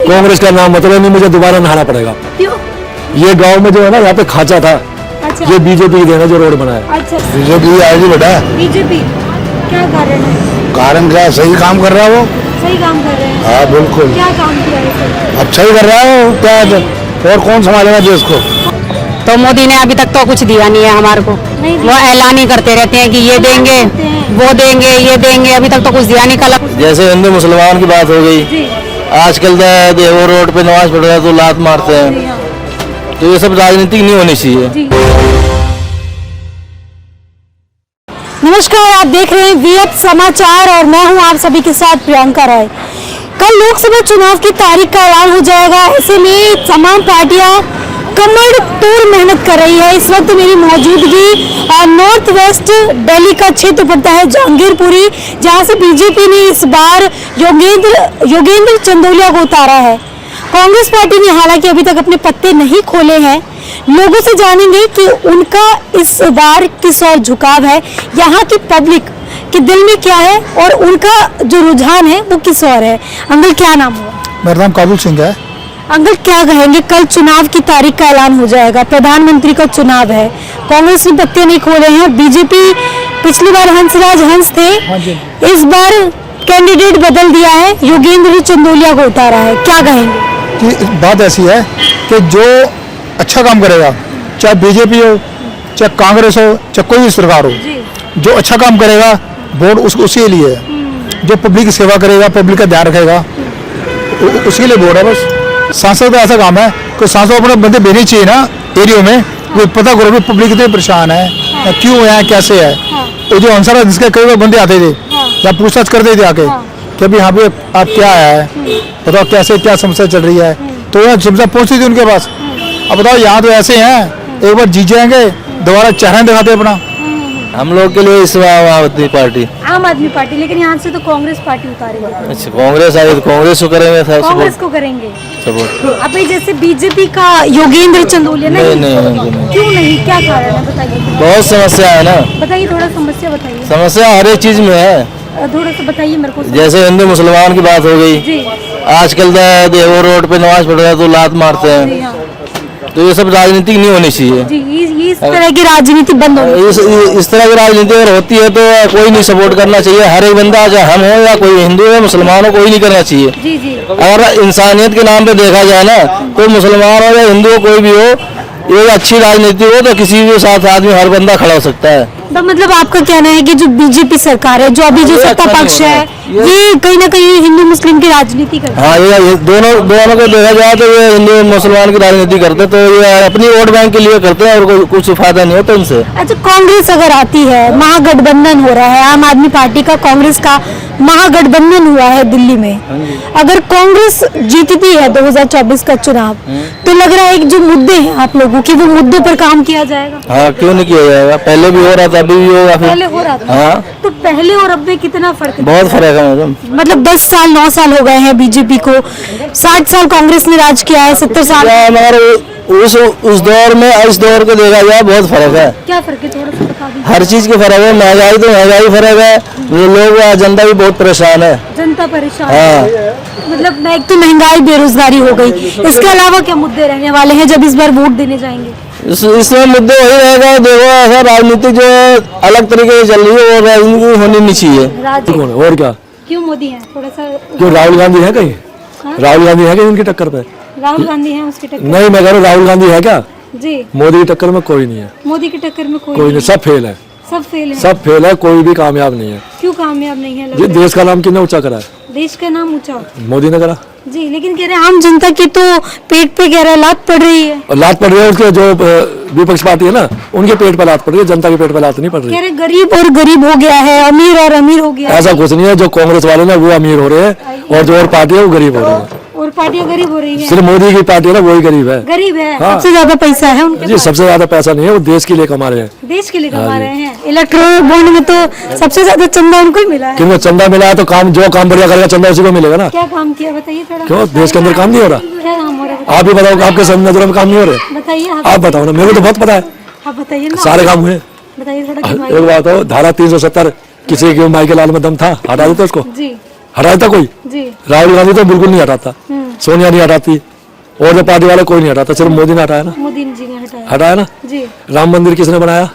कांग्रेस का नाम मतलब नहीं, मुझे दोबारा नहाना पड़ेगा। क्यों? ये गांव में जो है ना, यहाँ पे खांचा था। अच्छा। ये बीजेपी की देन है जो रोड बनाया। अच्छा, बीजेपी आएगी बेटा। बीजेपी क्या कारण है? कारण क्या, सही काम कर रहा है वो। सही काम कर रहे हैं। हाँ बिल्कुल। क्या काम किया है सर? अच्छा ही कर रहा है वो, क्या और कौन संभालेगा देश को। तो मोदी ने अभी तक तो कुछ दिया नहीं है हमारे को। नहीं वो ऐलान ही करते रहते हैं कि ये देंगे, वो देंगे, ये देंगे, अभी तक तो कुछ दिया नहीं। कल जैसे हिंदू मुसलमान की बात हो गई, जी। आजकल वो रोड पे नमाज पढ़ रहा है तो लात मारते हैं, तो ये सब राजनीतिक नहीं होनी चाहिए। जी। नमस्कार, आप देख रहे हैं वीएफ समाचार और मैं हूं आप सभी के साथ प्रियंका राय। कल लोकसभा चुनाव की तारीख का ऐलान हो जाएगा। ऐसे में तमाम पार्टियां कमर तोड़ मेहनत कर रही है। इस वक्त मेरी मौजूदगी नॉर्थ वेस्ट दिल्ली का क्षेत्र पड़ता है जहांगीरपुरी, जहां से बीजेपी ने इस बार योगेंद्र चंदोलिया को उतारा है। कांग्रेस पार्टी ने हालांकि अभी तक अपने पत्ते नहीं खोले हैं। लोगों से जानेंगे कि उनका इस बार किस ओर झुकाव है, यहाँ की पब्लिक के दिल में क्या है और उनका जो रुझान है वो किस ओर है। अंकल क्या नाम हुआ? मेरा नाम काबुल सिंह है। अंकल क्या कहेंगे, कल चुनाव की तारीख का ऐलान हो जाएगा, प्रधानमंत्री का चुनाव है, कांग्रेस ने पत्ते नहीं खोले हैं, बीजेपी पिछली बार हंसराज हंस थे, इस बार कैंडिडेट बदल दिया है, योगेंद्र चंदोलिया को उतारा है, क्या कहेंगे? कि बात ऐसी है कि जो अच्छा काम करेगा, चाहे बीजेपी हो, चाहे कांग्रेस हो, चाहे कोई भी सरकार हो, जो अच्छा काम करेगा वोट उसके लिए है। जो पब्लिक की सेवा करेगा, पब्लिक का ध्यान रखेगा, उसके लिए वोट है। बस सांसद का ऐसा काम है कि सांसद अपने बंदे भेजने चाहिए ना एरियो में, वो पता करो कि पब्लिक कितने परेशान है, क्यों है, कैसे है। तो जो आंसर है, जिसके कई बार बंदे आते थे या पूछताछ करते थे आके कि अभी यहाँ पे आप क्या है, बताओ कैसे क्या समस्या चल रही है, तो यह समस्या पहुँचती थी उनके पास। अब बताओ यहाँ तो ऐसे हैं, एक बार जीत जाएंगे दोबारा चेहरा दिखाते अपना। हम लोग के लिए इस बार आम आदमी पार्टी। आम आदमी पार्टी, लेकिन यहाँ से तो कांग्रेस पार्टी उतारेगी। अच्छा, कांग्रेस आई तो कांग्रेस को करेंगे, कांग्रेस को करेंगे सपोर्ट। अभी जैसे बीजेपी का योगेंद्र चंदोलिया नहीं, क्यों नहीं, क्या कारण है बताइए? बहुत समस्या है ना। बताइए, थोड़ा समस्या बताइए। समस्या हर एक चीज में है। थोड़ा सा बताइए मेरे को। जैसे हिंदू मुसलमान की बात हो गई, जी। आजकल वो रोड पे नमाज पढ़ रहा है तो लात मारते जी, हैं, हाँ। तो ये सब राजनीतिक नहीं होनी चाहिए। जी, इस तरह की राजनीति बंद होनी इस तरह की राजनीति अगर होती है तो कोई नहीं सपोर्ट करना चाहिए। हर एक बंदा, चाहे हम हो या कोई हिंदू है, मुसलमान हो, कोई नहीं करना चाहिए। जी जी। अगर इंसानियत के नाम पे देखा जाए ना, तो मुसलमान हो या हिंदू हो, कोई भी हो, ये अच्छी राजनीति हो तो किसी भी साथ आदमी हर बंदा खड़ा हो सकता है। तो मतलब आपका कहना है कि जो बीजेपी सरकार है, जो अभी जो सत्ता पक्ष है, ये कहीं ना कहीं हिंदू मुस्लिम की राजनीति करता है? हाँ, ये दोनों को देखा जाए तो ये हिंदू मुसलमान की राजनीति करते, तो ये अपनी वोट बैंक के लिए करते हैं और कुछ फायदा नहीं होता इनसे। अच्छा, कांग्रेस अगर आती है, महागठबंधन हो रहा है, आम आदमी पार्टी का कांग्रेस का महागठबंधन हुआ है दिल्ली में, अगर कांग्रेस जीतती है 2024 का चुनाव, तो लग रहा है कि जो मुद्दे हैं आप लोगों के, वो मुद्दों पर काम किया जाएगा? हाँ, क्यों नहीं किया जाएगा, पहले भी हो रहा था, अभी भी होगा। पहले हो रहा था। हाँ, तो पहले और अब में कितना फर्क है? बहुत फर्क है मैडम। मतलब 10 साल 9 साल हो गए हैं बीजेपी को, 60 साल कांग्रेस ने राज किया है, 70 साल। मगर उस दौर में इस दौर को देखा जाए बहुत फर्क है। क्या फर्क है, थोड़ा सा बता दीजिए। हर चीज के फर्क है, महंगाई तो महंगाई फर्क है, लोग जनता भी बहुत परेशान है। जनता परेशान हाँ। है। मतलब एक तो महंगाई, बेरोजगारी हो गई, इसके अलावा क्या मुद्दे रहने वाले हैं जब इस बार वोट देने जाएंगे? इसमें मुद्दे वही रहेगा। देखो, ऐसा राजनीति जो अलग तरीके से चल रही है, वो राजनीति होनी नहीं चाहिए। और क्या, क्यों मोदी है? थोड़ा सा क्यों राहुल गांधी है कहीं? राहुल गांधी है कहीं उनकी टक्कर पे? राहुल गांधी है उसकी टक्कर? नहीं, मैं कह रहा हूँ राहुल गांधी है क्या? जी। मोदी की टक्कर में कोई नहीं है। मोदी की टक्कर में कोई नहीं, सब फेल है। सब फेल है। सब फेल है, कोई भी कामयाब नहीं है। क्यों कामयाब नहीं है? ये देश का नाम किसने ऊंचा करा है? देश का नाम ऊंचा मोदी ने करा। जी, लेकिन कह रहे हैं आम जनता की तो पेट पे कह रहे हैं लात पड़ रही है। और लात पड़ रही है उसके जो विपक्ष पार्टी है ना, उनके पेट पर लात पड़ रही है, जनता के पेट पर लात नहीं पड़ रही। कह रहे गरीब और गरीब हो गया है, अमीर और अमीर हो गया है। ऐसा कुछ नहीं है, जो कांग्रेस वाले ना वो अमीर हो रहे हैं और जो और पार्टी है वो गरीब हो रही है। और पार्टियां गरीब हो रही है। सिर्फ मोदी की पार्टी है ना, वही गरीब है। गरीब है। हाँ। सबसे ज्यादा पैसा है उनके जी, पास। सबसे ज्यादा पैसा नहीं है, वो देश के लिए कमा रहे हैं। देश के लिए कमा रहे हैं। इलेक्ट्रॉनिक बॉन्ड में तो सबसे ज्यादा चंदा उनको ही मिला है। क्योंकि चंदा मिला है तो काम, जो काम बढ़िया करेगा चंदा उसी को मिलेगा ना। क्या काम किया बताइए थोड़ा। क्यों देश के अंदर काम नहीं हो रहा? क्या काम हो रहा है? आप भी बताओ, आपके नजरों में काम नहीं हो रहे? बताइए आप बताओ ना, मेरे को तो बहुत पता है, आप बताइए ना। सारे काम हुए। बताइए थोड़ा एक गिनवाइए। बात हो, धारा 370 किसी के माई के लाल में दम था, हटा देता उसको? जी हटा देता कोई? जी। राहुल गांधी तो बिल्कुल नहीं हटाता। सोनिया नहीं हटाती, और जो पार्टी वाले कोई नहीं हटाता, सिर्फ मोदी ने हटाया ना, मोदी जी ने हटाया हटाया ना। जी। राम मंदिर किसने बनाया,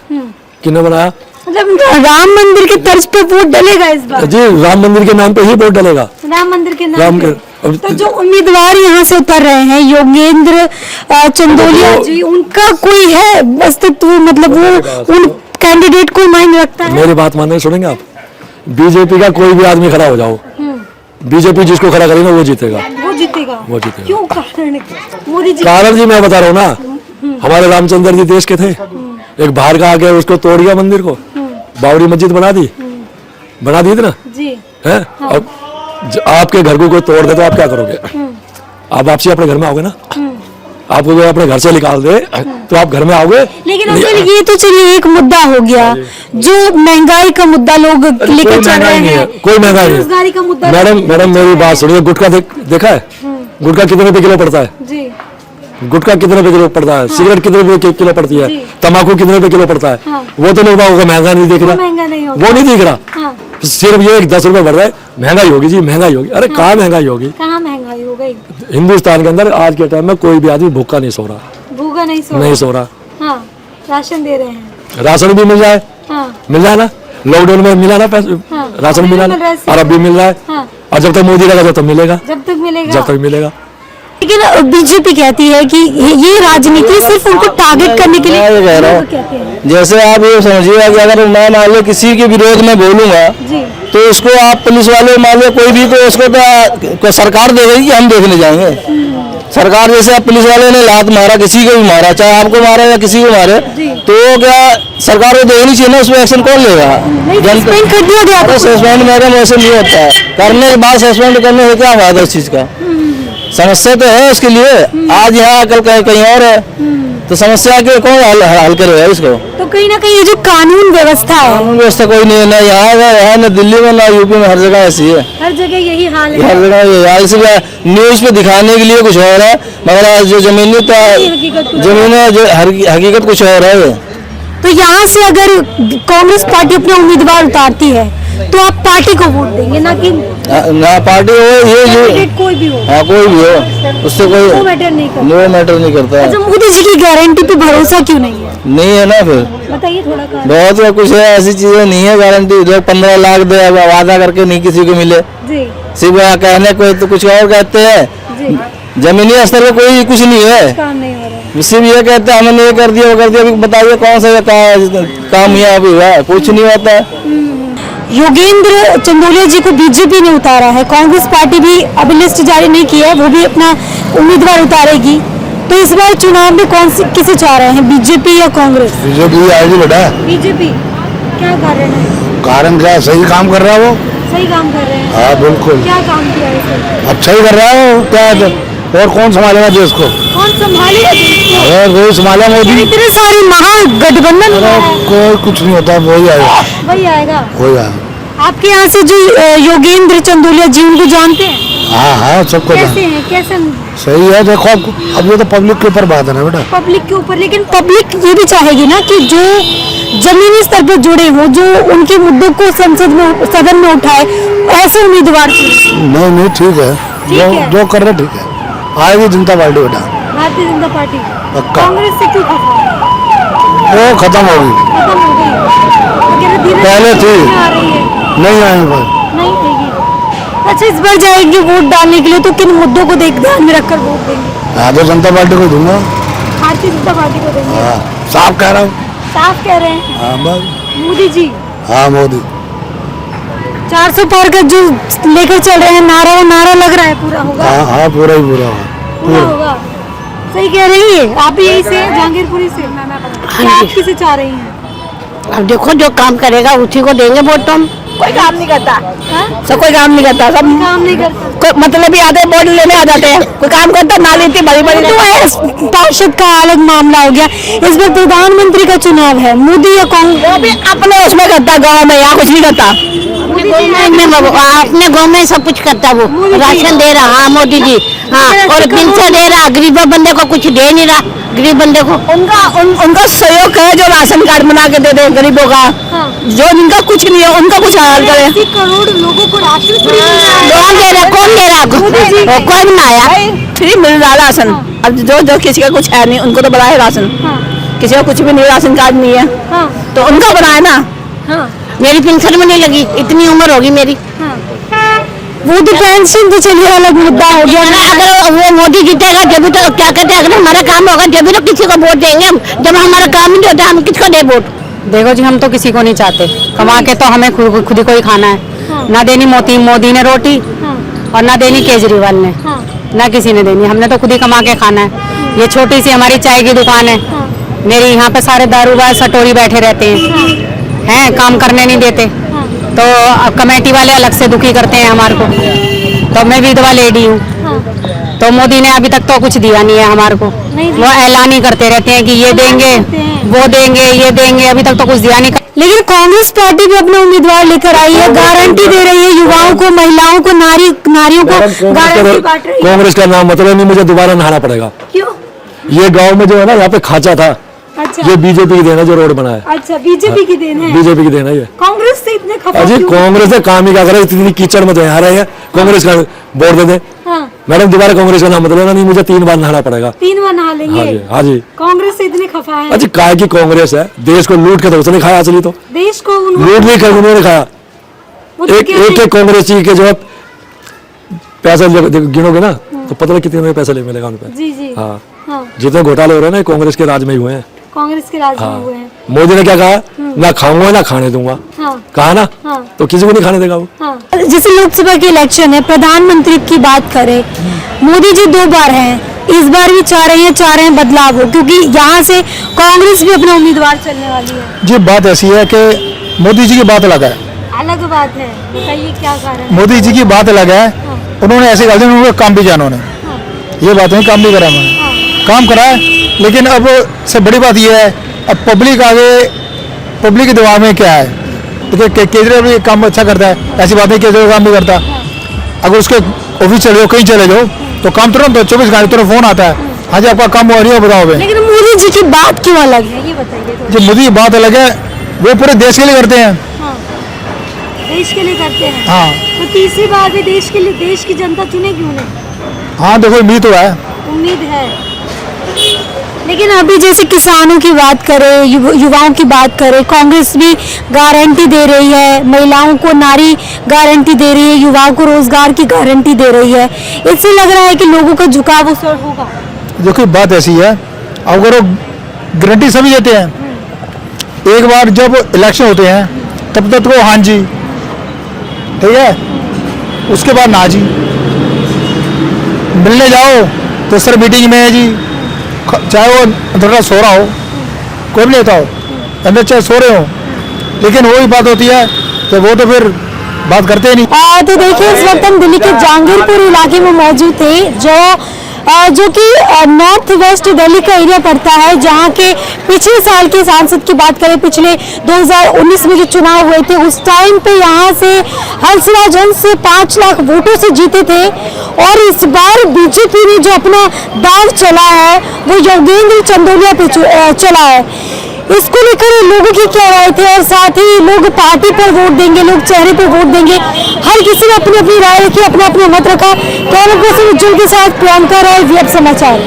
किसने बनाया? मतलब राम मंदिर के तर्ज पे वोट डलेगा इस बार? जी, राम मंदिर के नाम पे ही वोट डलेगा। राम मंदिर के नाम राम पे। के- तो जो उम्मीदवार यहाँ से उतर रहे हैं, योगेंद्र चंदोलिया जी, उनका कोई है अस्तित्व, मतलब वो उन कैंडिडेट को मायने रखता है? मेरी बात मानने सुनेंगे आप? बीजेपी का कोई भी आदमी खड़ा हो जाओ, बीजेपी जिसको खड़ा करेगा वो जीतेगा। वो जीतेगा? वो जीतेगा। क्यों? कारण मोदी जी? कारण जी मैं बता रहा हूँ ना, हमारे रामचंद्र जी देश के थे, एक बाहर का आ गया, उसको तोड़ दिया मंदिर को, बाबरी मस्जिद बना दी थी ना, जी। है। अब आपके घर को कोई तोड़ दे तो आप क्या करोगे? आप वापसी अपने घर में आओगे ना? आपको कोई अपने घर से निकाल दे तो आप घर में आओगे? लेकिन अंकल ये तो चलिए एक मुद्दा हो गया, जो महंगाई का मुद्दा लोग लेकर चल रहे हैं, कोई महंगाई नहीं बेरोजगारी का मुद्दा। मैडम मेरी बात सुनिए, गुटखा देखा है? गुटखा कितने रुपए किलो पड़ता है? जी। गुटखा कितने रुपए किलो पड़ता है? सिगरेट कितने रुपए किलो पड़ती है? तंबाकू कितने रुपए किलो पड़ता है? वो तो लोग बागों का महंगा नहीं दिख रहा, महंगा नहीं होगा। वो नहीं दिख रहा। हाँ। सिर्फ ये 10 रुपए बढ़ रहा है, महंगाई होगी जी, महंगाई होगी। अरे कहाँ महंगाई होगी? कहाँ महंगाई हो गई? हिंदुस्तान के अंदर आज के टाइम में कोई भी आदमी भूखा नहीं सो रहा, भूखा नहीं सो रहा। हाँ, राशन दे रहे हैं। राशन भी मिल जाए, मिल जाए ना, लॉकडाउन में मिला ना पैसे, राशन मिला ना, और अब भी मिल रहा है, और जब तक मोदी रहेगा जब तक मिलेगा, जब तक मिलेगा। लेकिन बीजेपी कहती है कि ये राजनीति सिर्फ उनको टारगेट करने के लिए मैं ये कह रहा हूँ, कहते हैं। जैसे आप ये समझिएगा कि अगर मैं मान लो किसी के विरोध में बोलूंगा जी। तो उसको आप पुलिस वाले मान लो कोई भी, तो उसको तो सरकार देगी कि हम देखने जाएंगे? सरकार जैसे आप पुलिस वाले ने लात मारा, किसी को भी मारा, चाहे आपको मारा या किसी को मारे, तो क्या सरकार को देखनी चाहिए ना? उस पर एक्शन कौन लेगा? सस्पेंड कर दिया गया था। सस्पेंड मैडम वैसे नहीं होता है, करने के बाद सस्पेंड करने से क्या फायदा उस चीज का? समस्या तो है उसके लिए, आज यहाँ कल कहीं और है, तो समस्या के कौन हल करेगा इसको? तो कहीं ना कहीं ये जो कानून व्यवस्था है, कानून व्यवस्था कोई नहीं है ना यहाँ ना दिल्ली में ना यूपी में, हर जगह ऐसी है, हर जगह यही हाल है। हर जगह ये है। इसलिए न्यूज पे दिखाने के लिए कुछ और है, मगर जो जमीनी हकीकत कुछ और है। तो यहाँ से अगर कांग्रेस पार्टी अपने उम्मीदवार उतारती है तो आप पार्टी को वोट देंगे, ना कि ना पार्टी हो ये कैंडिडेट कोई भी हो? हाँ कोई भी हो, उससे कोई वो मैटर नहीं करता। नो मैटर नहीं करता है। अच्छा, मोदी जी की गारंटी पे भरोसा क्यों नहीं है? नहीं है ना, फिर बताइए थोड़ा कारण। बहुत कुछ है, ऐसी चीजें नहीं है गारंटी। लोग 15 लाख दे वादा करके नहीं किसी को मिले, जी। सिर्फ कहने को तो कुछ और कहते हैं, जी। जमीनी स्तर पे कोई कुछ नहीं है, काम नहीं हो रहा है। सिर्फ ये कहते हैं हमने ये कर दिया वो कर दिया। अभी बताइए कौन सा काम यहाँ अभी हुआ? कुछ नहीं होता है। योगेंद्र चंदोलिया जी को बीजेपी ने उतारा है, कांग्रेस पार्टी भी अभी लिस्ट जारी नहीं की है, वो भी अपना उम्मीदवार उतारेगी। तो इस बार चुनाव में किसे चाह रहे हैं, बीजेपी या कांग्रेस? बीजेपी आएगी बेटा। बीजेपी। क्या कारण है? कारण क्या, सही काम कर रहा है वो। सही काम कर रहे हैं। हाँ बिल्कुल, क्या काम किया है इसने? अच्छा ही कर रहा है वो। क्या है, और कौन संभालेगा देश को? कौन संभालेगा देश को? अरे वही संभाला मोदी। इतने सारे महागठबंधन हुआ है। कोई कुछ नहीं होता, वही आएगा, वही आएगा। वही आएगा। आपके यहाँ से जो योगेंद्र चंदोलिया जी, उनको जानते हैं? हाँ हाँ, सबको कैसे हैं, कैसे? सही है। देखो अब ये तो पब्लिक के ऊपर बात है ना बेटा। पब्लिक के ऊपर, लेकिन पब्लिक ये भी चाहेगी ना कि जो जमीनी स्तर पर जुड़े हो, जो उनके मुद्दों को सदन में उठाए, ऐसे उम्मीदवार चुने। नहीं ठीक है, जो कर रहे ठीक है। आएगी जनता पार्टी बेटा, भारतीय जनता पार्टी। पक्का। कांग्रेस से क्यों खफा? वो खत्म होगी, खत्म हो गई। पहले थी। आ रही है, नहीं आएंगे भाई, नहीं देगी। अच्छा, इस बार जाएंगे वोट डालने के लिए तो किन मुद्दों को ध्यान में रखकर वोट देंगे? हाँ तो जनता पार्टी को दूंगा। भारतीय जनता पार्टी को देंगे। हाँ साफ कह रहा हूँ। साफ कह रहे हैं। हाँ बस, मोदी जी। हाँ मोदी। 400 पार का जो लेकर चल रहे हैं नारा, वो नारा लग रहा है पूरा होगा? हाँ हाँ पूरा ही पूरा होगा। पूरा होगा। सही कह रही है। आप भी यही से हैं, जहांगीरपुरी से? क्या आप किसे चाह रही हैं? अब देखो जो काम करेगा उसी को देंगे वोट। तो कोई काम नहीं करता, सब कोई काम नहीं करता, सब काम नहीं करता। कोई मतलब ही आते वोट लेने आ जाते हैं, कोई काम करता नाली इतनी बड़ी बड़ी। तो पार्षद का अलग मामला हो गया। इस बार प्रधानमंत्री का चुनाव है, मोदी या कांग्रेस? वो भी अपने उसमें करता, गाँव में, यहाँ कुछ नहीं करता। अपने गाँव में सब कुछ करता वो, राशन दे रहा। हाँ मोदी जी, हाँ, और पेंशन दे रहा। गरीब बंदे को कुछ दे नहीं रहा, गरीब बंदे को। उनका सहयोग है जो राशन कार्ड बना के दे दे गरीबों का। जो जिनका कुछ नहीं है उनका कुछ हाल करे। 80 करोड़ लोगों को राशन फ्री मिल रहा है। कौन दे रहा, कौन दे रहा? कोई भी ना आया, फ्री मिल रहा राशन। अब जो किसी का कुछ है नहीं उनको तो बनाए राशन। किसी का कुछ भी नहीं, राशन कार्ड नहीं है तो उनका बनाए ना। मेरी पेंशन में नहीं लगी, इतनी उम्र होगी मेरी। वो तो पेंशन तो चलिए अलग मुद्दा हो गया ना। अगर वो मोदी जीतेगा जब तो क्या कहते हैं, अगर हमारा काम होगा जब तो किसी को वोट देंगे हम। जब हमारा काम नहीं होता हम किसको दे वोट? देखो जी, हम तो किसी को नहीं चाहते, कमा के तो हमें खुद को ही खाना है। ना देनी मोदी ने रोटी और ना देनी केजरीवाल ने, ना किसी ने देनी। हमने तो खुद ही कमा के खाना है। ये छोटी सी हमारी चाय की दुकान है, मेरी यहाँ पे सारे दारूबाज सटोरी बैठे रहते हैं, काम करने नहीं देते। तो कमेटी वाले अलग से दुखी करते हैं हमारे को। तो मैं विधवा लेडी हूँ, तो मोदी ने अभी तक तो कुछ दिया नहीं है हमारे को। वो ऐलान ही करते रहते हैं कि ये देंगे, वो देंगे, ये देंगे, अभी तक तो कुछ दिया नहीं। लेकिन कांग्रेस पार्टी भी अपना उम्मीदवार लेकर आई है, गारंटी दे रही है युवाओं को, महिलाओं को, नारियों को गारंटी बांट रही है। कांग्रेस का नाम मतलब नहीं, मुझे दोबारा नहाना पड़ेगा। क्यों? ये गांव में जो है ना, यहाँ पे खांचा था। अच्छा, ये बीजेपी की देन है जो रोड बना है। अच्छा, बीजेपी की देन है। बीजेपी की देन है ये। कांग्रेस से इतने खफा अजी क्यों? कांग्रेस ने काम ही क्या करे, इतनी कीचड़ में तो यहाँ रहे हैं। कांग्रेस का वोट दे दे। मैडम दोबारा कांग्रेस का नाम मतलब नहीं, मुझे 3 बार नहाना पड़ेगा। 3 बार नहा लेंगे? हाँ जी, हाँ जी। कांग्रेस से इतने खफा है? अजी काय की कांग्रेस है, देश को लूट के तो उसने खाया। असली तो देश को लूट नहीं कर उन्होंने खाया। एक कांग्रेस के जो पैसा गिनोगे ना तो पता नहीं कितने पैसा मिलेगा उन पे। जी जी। हाँ, जितने घोटाले हो रहे हैं ना कांग्रेस के राज में ही हुए हैं। कांग्रेस के राज में हुए हैं। मोदी ने क्या कहा, ना खाऊंगा ना खाने दूंगा। कहा ना, तो किसी को नहीं खाने देगा वो। जैसे लोकसभा के इलेक्शन है, प्रधानमंत्री की बात करें, मोदी जी 2 बार हैं, इस बार भी चाह रहे हैं बदलाव हो, क्योंकि यहाँ से कांग्रेस भी अपना उम्मीदवार चलने वाली है। जी बात ऐसी है कि मोदी जी की बात अलग है। अलग बात है, बताइए क्या कारण? मोदी जी की बात अलग है, उन्होंने ऐसे कर दिया, उन्होंने काम भी किया। उन्होंने ये बात नहीं, काम भी करा उन्होंने, काम करा है। लेकिन अब से बड़ी बात यह है, अब पब्लिक आगे, पब्लिक के दिमाग में क्या है। देखिए केजरीवाल भी काम अच्छा करता है, ऐसी बात नहीं केजरीवाल काम भी करता। अगर उसके ऑफिस चले जाओ, कहीं चले जाओ तो काम तुरंत 24 घंटे तुरंत फोन आता है, हाँ जी आपका काम हो रही है, बताओ भाई। लेकिन मोदी जी की बात क्यों अलग है, ये बताइए। जो मोदी की बात अलग है, वो पूरे देश के लिए करते हैं। देश के लिए करते हैं। हाँ, तो तीसरी बार भी देश के लिए, देश की जनता चुनेगी उन्हें। हाँ देखो उम्मीद तो है, उम्मीद है। लेकिन अभी जैसे किसानों की बात करें, युवाओं की बात करें, कांग्रेस भी गारंटी दे रही है, महिलाओं को नारी गारंटी दे रही है, युवाओं को रोजगार की गारंटी दे रही है। इससे लग रहा है कि लोगों का झुकाव उस ओर होगा। देखो बात ऐसी है, अगर वो गारंटी सभी देते हैं, एक बार जब इलेक्शन होते हैं तब तक वो हाँ जी, ठीक है, उसके बाद ना जी। मिलने जाओ तो सर मीटिंग में है जी, चाहे वो थोड़ा सो रहा हो, कोई भी नहीं होता हो, अंदर चाहे सो रहे हो, लेकिन वही बात होती है तो वो तो फिर बात करते ही नहीं। तो देखिए इस वक्त हम दिल्ली के जहांगीरपुर इलाके में मौजूद थे, जो कि नॉर्थ वेस्ट दिल्ली का एरिया पड़ता है, जहां के पिछले साल के सांसद की बात करें, पिछले 2019 में जो चुनाव हुए थे उस टाइम पे यहां से हंसराज हंस से 5 लाख वोटों से जीते थे। और इस बार बीजेपी ने जो अपना दाव चला है वो योगेंद्र चंदोलिया पे चला है। इसको लेकर लोगों की क्या राय थी, और साथ ही लोग पार्टी पर वोट देंगे, लोग चेहरे पर वोट देंगे, हर किसी ने अपनी अपनी राय रखी, अपना अपना मत रखा। कैमरा पर्सन उज्जवल के साथ प्रियंका राय, वीएफ समाचार।